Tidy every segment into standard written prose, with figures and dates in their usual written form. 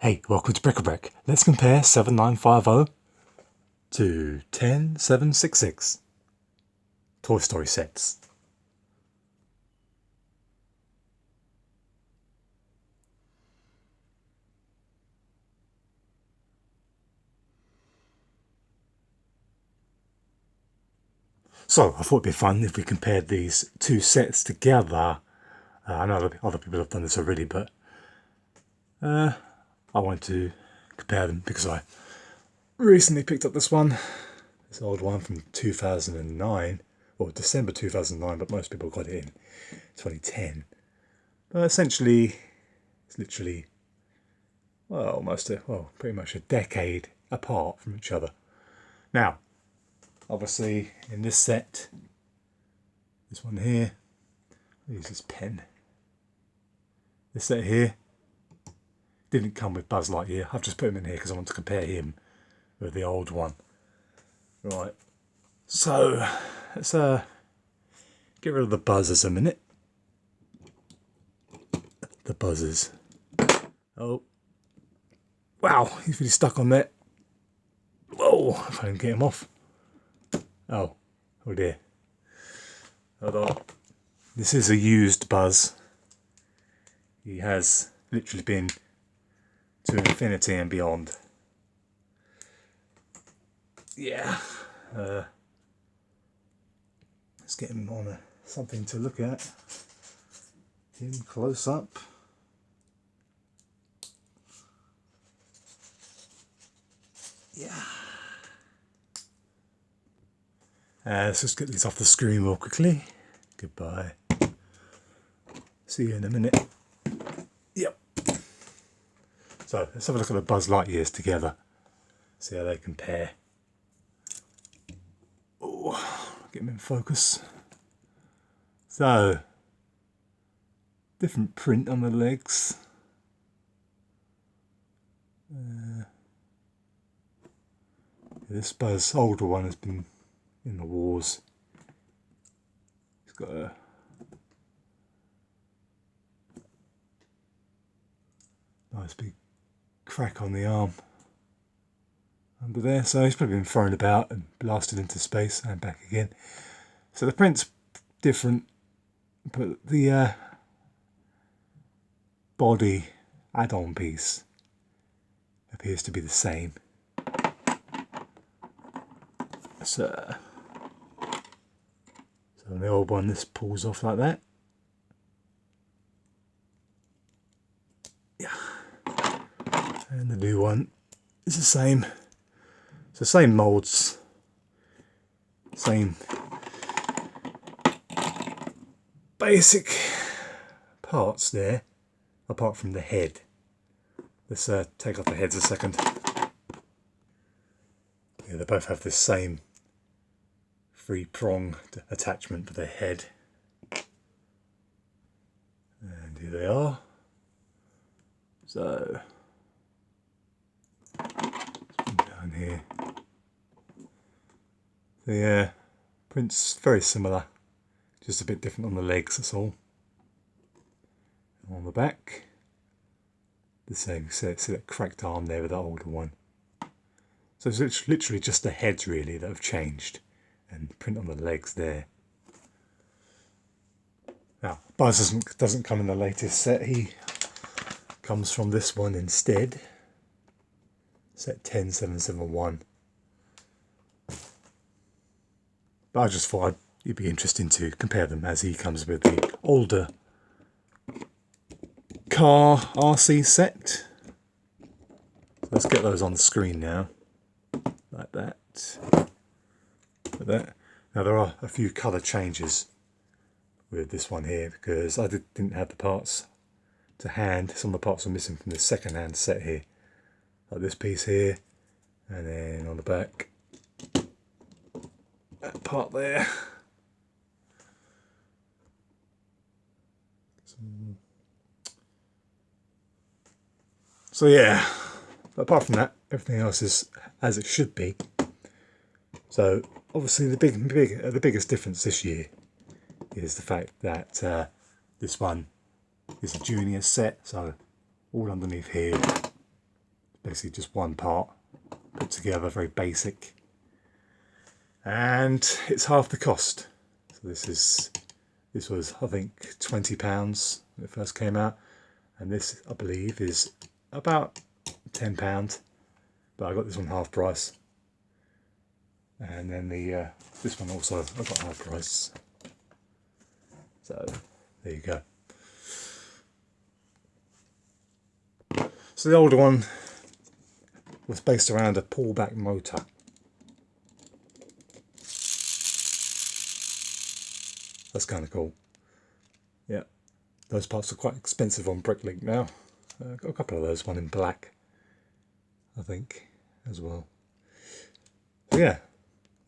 Hey, welcome to Brick-a-Brick. Let's compare 7950 to 10766 Toy Story sets. So, I thought it'd be fun if we compared these two sets together. I know other people have done this already, but I wanted to compare them because I recently picked up this old one from 2009, or December 2009, but most people got it in 2010. But essentially, it's literally, pretty much a decade apart from each other. Now, obviously, in this set, this one here, I'll use this pen. This set here didn't come with Buzz Lightyear. I've just put him in here because I want to compare him with the old one. Right, so let's get rid of the buzzers a minute. The buzzers. Oh, wow, he's really stuck on that. Whoa, if I can get him off. Oh dear. Hold on. This is a used Buzz. He has literally been to infinity and beyond. Yeah. Let's get him on something to look at. Him close up. Yeah. Let's just get these off the screen real quickly. Goodbye. See you in a minute. Yep. So let's have a look at the Buzz Lightyears together. See how they compare. Oh, get them in focus. So, different print on the legs. This Buzz older one has been in the wars. He's got a nice big crack on the arm under there, so he's probably been thrown about and blasted into space and back again. So the print's different, but the body add-on piece appears to be the same. So on the old one, this pulls off like that. Yeah. And the new one is the same. It's the same molds, same basic parts there, apart from the head. Let's take off the heads a second. Yeah, they both have the same three-prong attachment for the head. And here they are. So, down here. The print's very similar, just a bit different on the legs, that's all. And on the back, the same. See that cracked arm there with that older one. So it's literally just the heads really that have changed, and print on the legs there. Now, Buzz doesn't come in the latest set. He comes from this one instead. Set 10771. But I just thought it'd be interesting to compare them as he comes with the older car RC set. So let's get those on the screen now. Like that. Like that. Now there are a few colour changes with this one here because I didn't have the parts to hand. Some of the parts are missing from the second hand set here. Like this piece here, and then on the back, that part there. So yeah, but apart from that, everything else is as it should be. So obviously the biggest difference this year is the fact that this one is a junior set, so all underneath here basically just one part put together, very basic. And it's half the cost. So this was I think £20 when it first came out, and this I believe is about £10, but I got this one half price. And then the this one also I got half price. So there you go. So the older one was based around a pullback motor. That's kind of cool. Yeah, those parts are quite expensive on Bricklink now. Got a couple of those, one in black, I think, as well. So yeah,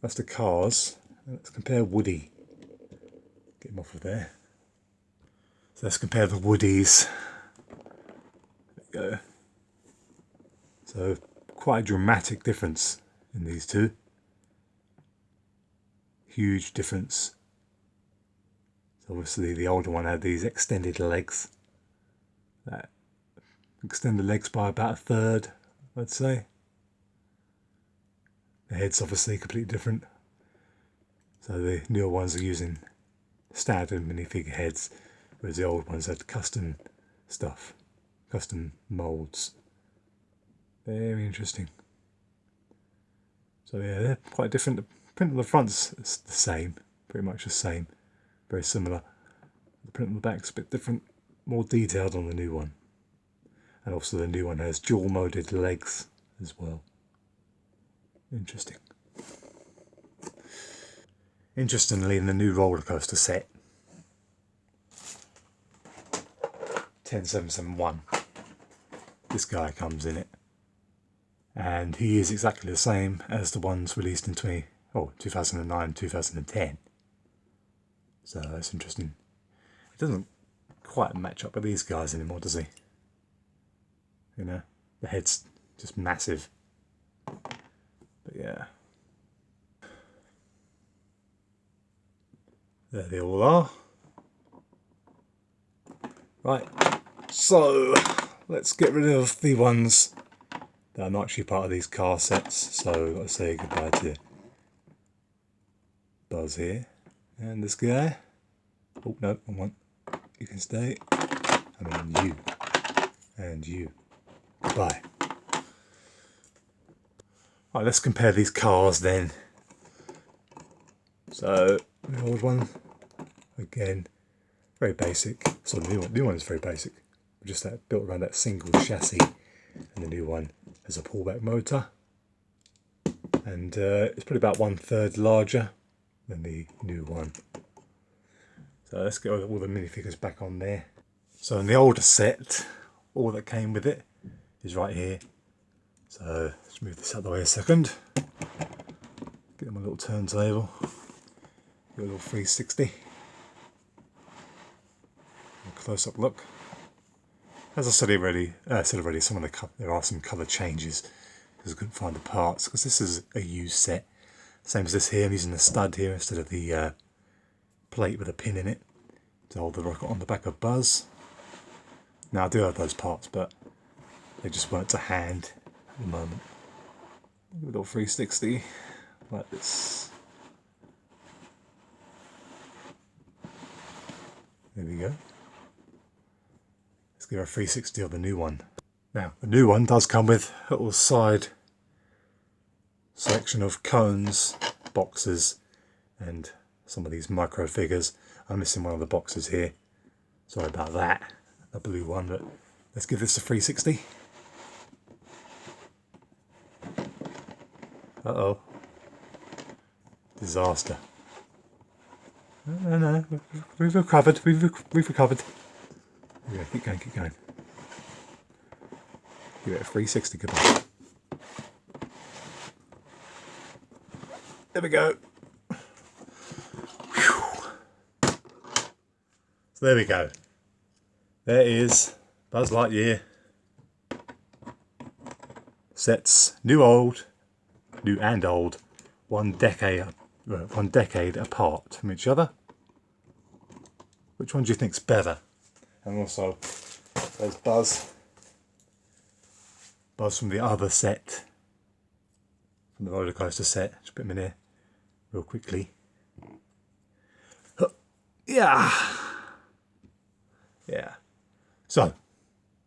that's the cars. Let's compare Woody. Get him off of there. So let's compare the Woodies. There we go. So quite a dramatic difference in these two. Huge difference. So obviously the older one had these extended legs. That extended legs by about a third, I'd say. The head's obviously completely different. So the newer ones are using standard minifig heads, whereas the old ones had custom stuff, custom molds. Very interesting. So yeah, they're quite different. The print on the front's the same, pretty much the same, very similar. The print on the back's a bit different, more detailed on the new one. And also the new one has dual moded legs as well. Interesting. Interestingly, in the new roller coaster set, 10771, this guy comes in it. And he is exactly the same as the ones released in 2009, 2010. So that's interesting. It doesn't quite match up with these guys anymore, does he? You know, the head's just massive. But yeah. There they all are. Right, so let's get rid of the ones that are not actually part of these car sets. So let's say goodbye to Buzz here. And this guy. Oh no, I want you can stay. I mean you. And you. Goodbye. Right, let's compare these cars then. So the old one, again, very basic. So the new one is very basic. Just that built around that single chassis. And the new one has a pullback motor. And it's probably about 1/3 larger than the new one. So let's get all the minifigures back on there. So in the older set, all that came with it is right here. So let's move this out of the way a second. Get my little turntable. Get a little 360. A close-up look. As I said already, there are some colour changes because I couldn't find the parts. Because this is a used set, same as this here. I'm using the stud here instead of the plate with a pin in it to hold the rocket on the back of Buzz. Now I do have those parts, but they just weren't to hand at the moment. A little 360 like this. There we go. Let's give a 360 of the new one. Now the new one does come with a little side selection of cones, boxes, and some of these micro figures. I'm missing one of the boxes here. Sorry about that. The blue one, but let's give this a 360. Uh-oh. Disaster. No. We've recovered. We've recovered. Yeah, keep going. Give it a 360, goodbye. There we go. Whew. So there we go. There is Buzz Lightyear. Sets new and old, one decade apart from each other. Which one do you think's better? And also, there's Buzz buzz from the other set, from the roller coaster set. Just put them in here real quickly. Yeah. Yeah. So,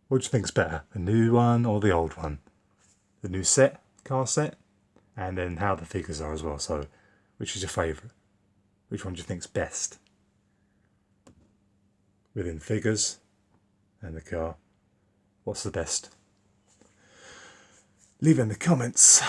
what do you think's better, the new one or the old one? The new set, car set, and then how the figures are as well. So, which is your favourite? Which one do you think's best? Within figures and the car, what's the best? Leave it in the comments.